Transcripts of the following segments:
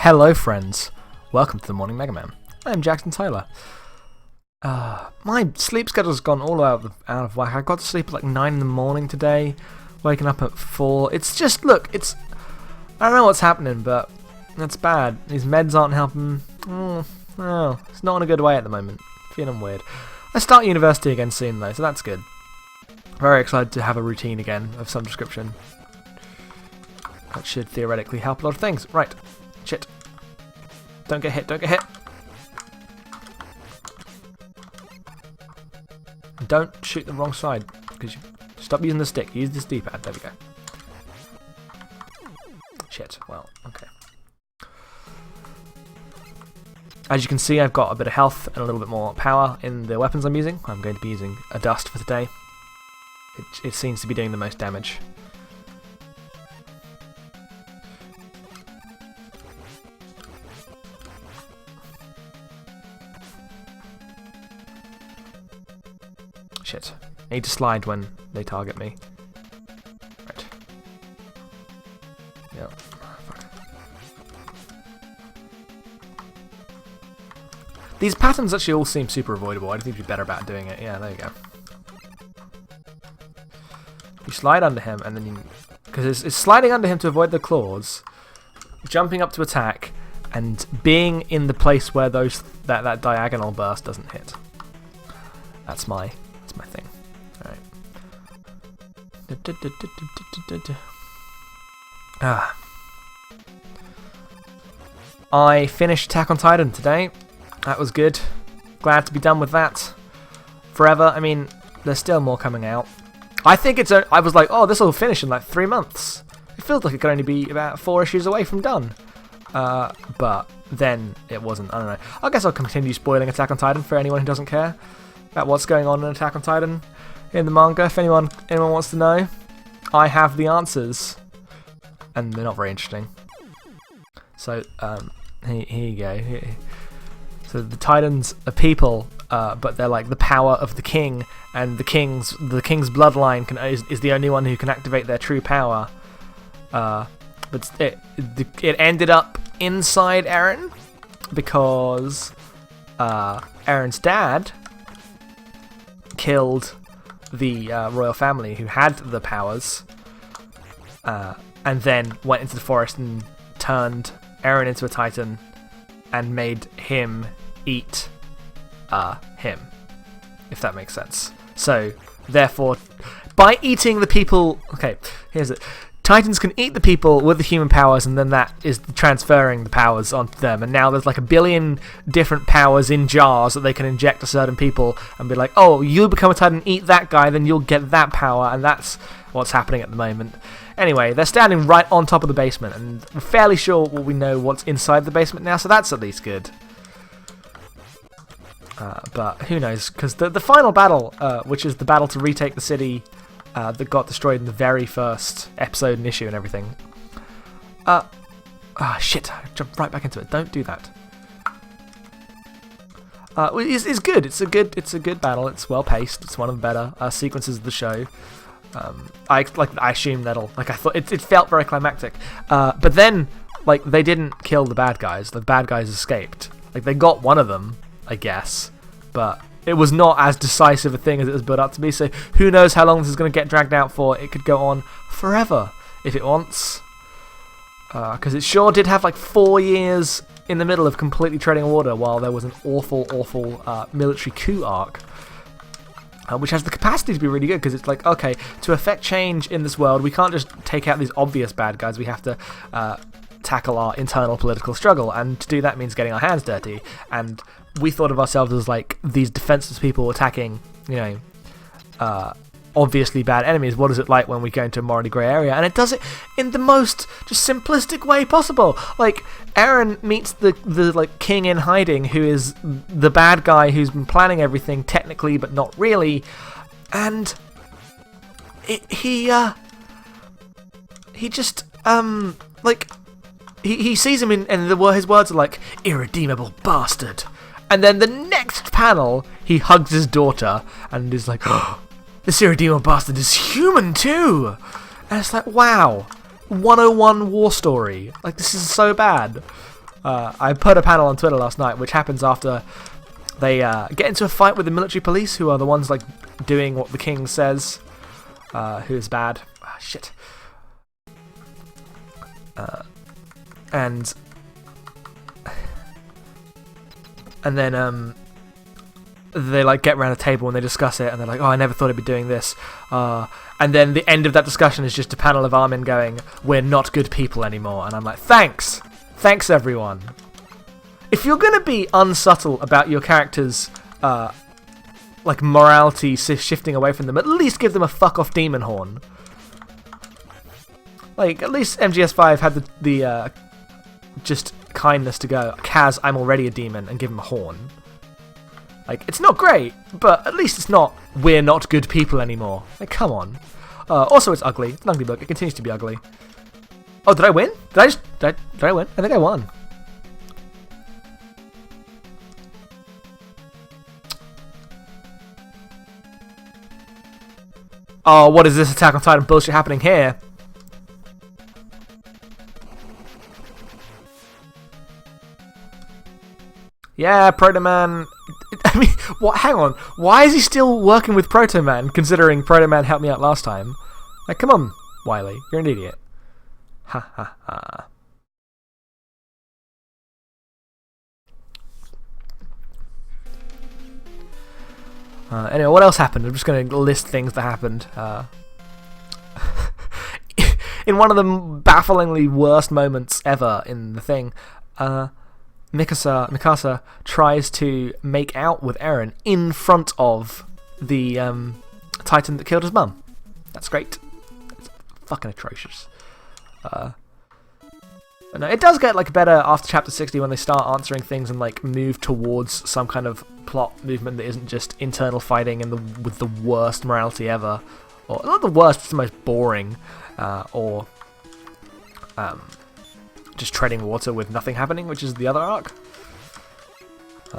Hello friends, welcome to the Morning Mega Man. I'm Jackson Tyler. My sleep schedule's gone all out of whack. I got to sleep at like 9 in the morning today, waking up at 4. It's just, look, I don't know what's happening, but it's bad. These meds aren't helping. It's not in a good way at the moment. Feeling weird. I start university again soon though, so that's good. Very excited to have a routine again of some description. That should theoretically help a lot of things. Right. Shit. Don't get hit, don't get hit. Don't shoot the wrong side, because you stop using the stick, use this D-pad, there we go. Shit, well, okay. As you can see, I've got a bit of health and a little bit more power in the weapons I'm using. I'm going to be using a dust for today. It seems to be doing the most damage. Shit. I need to slide when they target me. Right. Yep. Fuck. These patterns actually all seem super avoidable. I just need to be better about doing it. Yeah, there you go. You slide under him and then you... Because it's sliding under him to avoid the claws, jumping up to attack, and being in the place where that diagonal burst doesn't hit. That's my thing. Alright. I finished Attack on Titan today. That was good. Glad to be done with that. Forever. I mean, there's still more coming out. I think I was like, oh, this will finish in like 3 months. It feels like it could only be about 4 issues away from done. But then it wasn't. I don't know. I guess I'll continue spoiling Attack on Titan for anyone who doesn't care about what's going on in Attack on Titan in the manga. If anyone wants to know, I have the answers, and they're not very interesting. So here you go. So the Titans are people, but they're like the power of the king, and the king's bloodline is the only one who can activate their true power. But it ended up inside Eren because Eren's dad killed the royal family who had the powers, and then went into the forest and turned Eren into a Titan and made him eat him, if that makes sense. So, therefore, by eating the people... Okay, here's it. Titans can eat the people with the human powers, and then that is transferring the powers onto them. And now there's like 1 billion different powers in jars that they can inject to certain people and be like, oh, you'll become a Titan, eat that guy, then you'll get that power, and that's what's happening at the moment. Anyway, they're standing right on top of the basement, and we're fairly sure we know what's inside the basement now, so that's at least good. But who knows, because the final battle, which is the battle to retake the city, that got destroyed in the very first episode and issue and everything. Shit, I jumped right back into it. Don't do that. It's good. It's a good battle. It's well paced. It's one of the better sequences of the show. I assume that'll, I thought it felt very climactic. But then, they didn't kill the bad guys. The bad guys escaped. They got one of them, I guess, but it was not as decisive a thing as it was built up to be, so who knows how long this is going to get dragged out for. It could go on forever if it wants. Because it sure did have 4 years in the middle of completely treading water while there was an awful military coup arc. Which has the capacity to be really good, because it's okay, to affect change in this world, we can't just take out these obvious bad guys, we have to tackle our internal political struggle, and to do that means getting our hands dirty. And we thought of ourselves as these defenseless people attacking, obviously bad enemies. What is it like when we go into a morally grey area? And it does it in the most just simplistic way possible. Eren meets the king in hiding, who is the bad guy who's been planning everything technically but not really, and he just he sees him and his words are irredeemable bastard. And then the next panel, he hugs his daughter and is like, oh, this irredeemable bastard is human too! And it's wow, 101 war story. This is so bad. I put a panel on Twitter last night, which happens after they get into a fight with the military police, who are the ones like doing what the king says, who is bad. Ah, shit. And then they like get around a table and they discuss it, and they're like, "Oh, I never thought I'd be doing this." And then the end of that discussion is just a panel of Armin going, "We're not good people anymore," and I'm like, "Thanks, thanks everyone." If you're gonna be unsubtle about your characters' like morality shifting away from them, at least give them a fuck off demon horn. Like, at least MGS5 had the just kindness to go, "Kaz, I'm already a demon," and give him a horn. Like, it's not great, but at least it's not, "We're not good people anymore." Like, come on. Also, it's ugly. It's an ugly book. It continues to be ugly. Oh, did I win? Did I win? I think I won. Oh, what is this Attack on Titan bullshit happening here? Yeah, Proto Man. I mean, what? Hang on. Why is he still working with Proto Man, considering Proto Man helped me out last time? Like, come on, Wily. You're an idiot. Ha ha ha. Anyway, what else happened? I'm just going to list things that happened. In one of the bafflingly worst moments ever in the thing, Mikasa tries to make out with Eren in front of the Titan that killed his mum. That's great. It's fucking atrocious. But no, it does get like better after chapter 60 when they start answering things and like move towards some kind of plot movement that isn't just internal fighting and with the worst morality ever, or not the worst, it's the most boring, or just treading water with nothing happening, which is the other arc.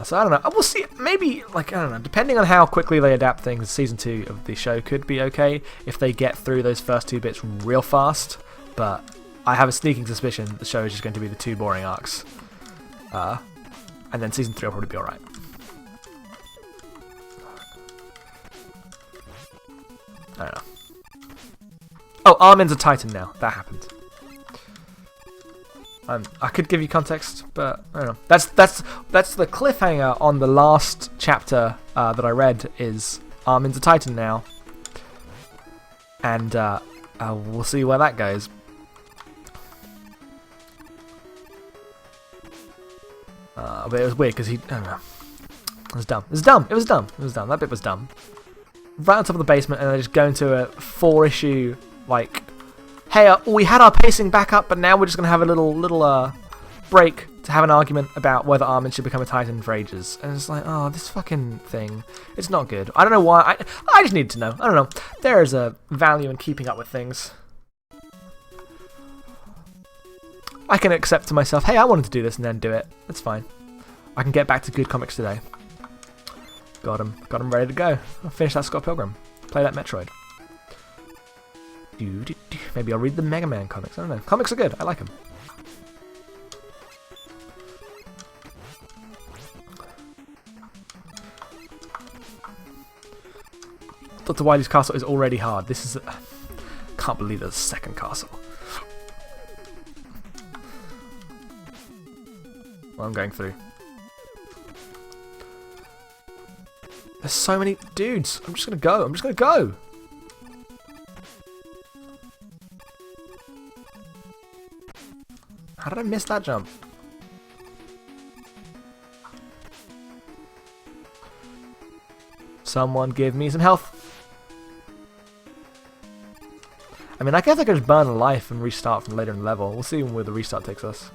So I don't know. We'll see. Maybe, like, I don't know. Depending on how quickly they adapt things, season 2 of the show could be okay if they get through those first 2 bits real fast. But I have a sneaking suspicion that the show is just going to be the 2 boring arcs, and then season 3 will probably be alright. I don't know. Oh, Armin's a Titan now. That happened. I could give you context, but I don't know. That's the cliffhanger on the last chapter that I read. Is Armin's a Titan now, and we'll see where that goes. But it was weird because I don't know. It was dumb. It was dumb. It was dumb. It was dumb. That bit was dumb. Right on top of the basement, and they just go into a 4-issue like, hey, we had our pacing back up, but now we're just gonna have a little break to have an argument about whether Armin should become a Titan for ages. And it's like, oh, this fucking thing, it's not good. I don't know why. I just needed to know. I don't know. There is a value in keeping up with things. I can accept to myself, hey, I wanted to do this and then do it. That's fine. I can get back to good comics today. Got him ready to go. I'll finish that Scott Pilgrim. Play that Metroid. Maybe I'll read the Mega Man comics. I don't know. Comics are good. I like them. Dr. Wily's castle is already hard. This is... can't believe there's a second castle. Well, I'm going through. There's so many dudes. I'm just gonna go. I'm just gonna go. How did I miss that jump? Someone give me some health. I mean, I guess I could just burn a life and restart from later in the level. We'll see where the restart takes us.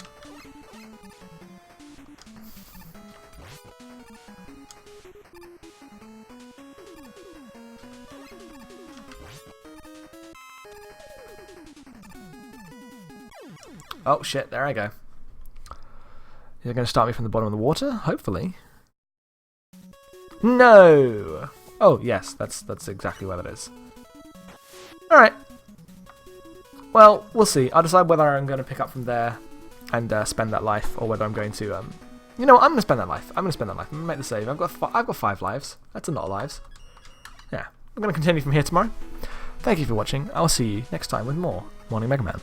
Oh shit, there I go. You're going to start me from the bottom of the water? Hopefully. No! Oh, yes, that's exactly where that is. Alright. Well, we'll see. I'll decide whether I'm going to pick up from there and spend that life, or whether I'm going to. You know what? I'm going to spend that life. I'm going to spend that life. I'm going to make the save. I've got 5 lives. That's a lot of lives. Yeah. I'm going to continue from here tomorrow. Thank you for watching. I'll see you next time with more Morning Mega Man.